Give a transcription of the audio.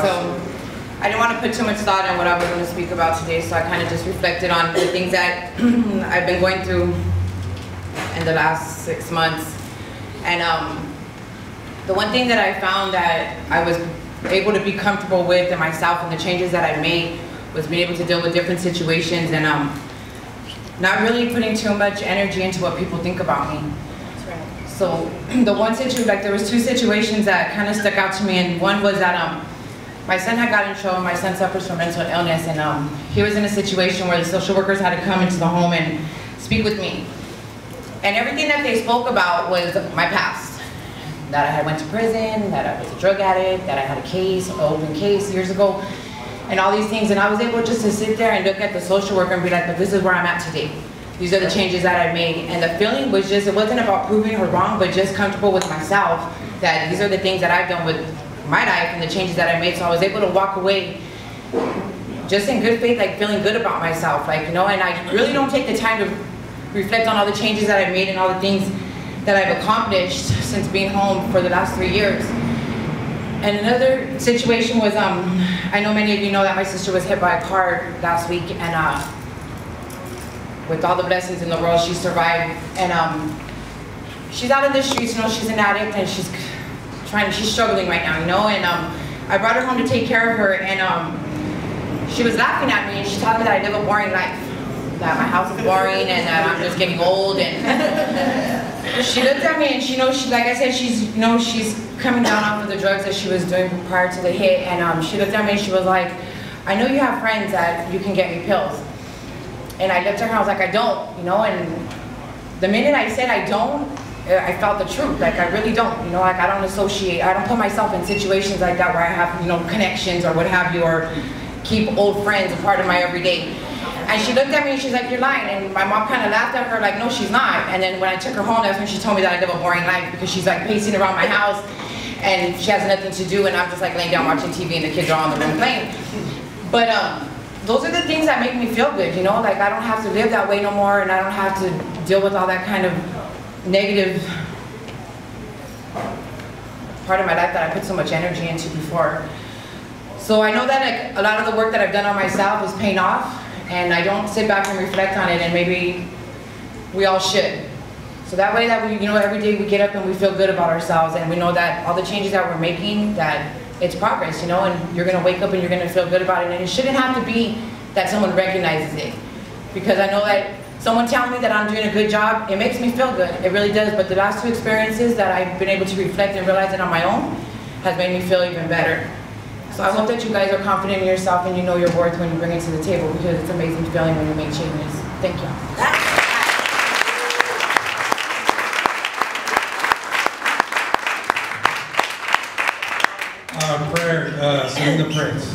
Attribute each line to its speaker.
Speaker 1: So I didn't want to put too much thought in what I was going to speak about today, so I kind of just reflected on the things that I've been going through in the last 6 months. And the one thing that I found that I was able to be comfortable with in myself and the changes that I made was being able to deal with different situations and not really putting too much energy into what people think about me.
Speaker 2: That's right.
Speaker 1: So the one situation, like there was 2 situations that kind of stuck out to me, and one was that my son had gotten in trouble. My son suffers from mental illness, and he was in a situation where the social workers had to come into the home and speak with me. And everything that they spoke about was my past. That I had went to prison, that I was a drug addict, that I had a case, an open case years ago, and all these things. And I was able just to sit there and look at the social worker and be like, but this is where I'm at today. These are the changes that I made. And the feeling was just, it wasn't about proving her wrong, but just comfortable with myself, that these are the things that I've done with my life and the changes that I made. So I was able to walk away just in good faith, like feeling good about myself, like, you know, and I really don't take the time to reflect on all the changes that I've made and all the things that I've accomplished since being home for the last 3 years. And another situation was, I know many of you know that my sister was hit by a car last week, and with all the blessings in the world, she survived. And she's out in the streets, you know, she's an addict, and she's struggling right now, you know. And I brought her home to take care of her, and she was laughing at me, and she told me that I live a boring life, that my house is boring, and that I'm just getting old. And she looked at me, and she knows, like I said, she's coming down off of the drugs that she was doing prior to the hit. And she looked at me and she was like, I know you have friends that you can get me pills. And I looked at her, I was like, I don't, you know. And the minute I said I don't, I felt the truth. Like, I really don't, you know. Like, I don't associate, I don't put myself in situations like that where I have, you know, connections or what have you, or keep old friends a part of my everyday. And she looked at me and she's like, you're lying. And my mom kind of laughed at her, like, no, she's not. And then when I took her home, that's when she told me that I live a boring life, because she's like pacing around my house and she has nothing to do, and I'm just like laying down watching TV and the kids are on the room playing. But those are the things that make me feel good, you know. Like, I don't have to live that way no more, and I don't have to deal with all that kind of negative part of my life that I put so much energy into before. So I know that, like, a lot of the work that I've done on myself is paying off, and I don't sit back and reflect on it, and maybe we all should. So that way that we, you know, every day we get up and we feel good about ourselves, and we know that all the changes that we're making, that it's progress, you know, and you're gonna wake up and you're gonna feel good about it. And it shouldn't have to be that someone recognizes it, because I know that someone telling me that I'm doing a good job, it makes me feel good, it really does. But the last 2 experiences that I've been able to reflect and realize it on my own has made me feel even better. So I hope that you guys are confident in yourself and you know your worth when you bring it to the table, because it's an amazing feeling when you make changes. Thank you.
Speaker 3: Prayer, sing the Prince.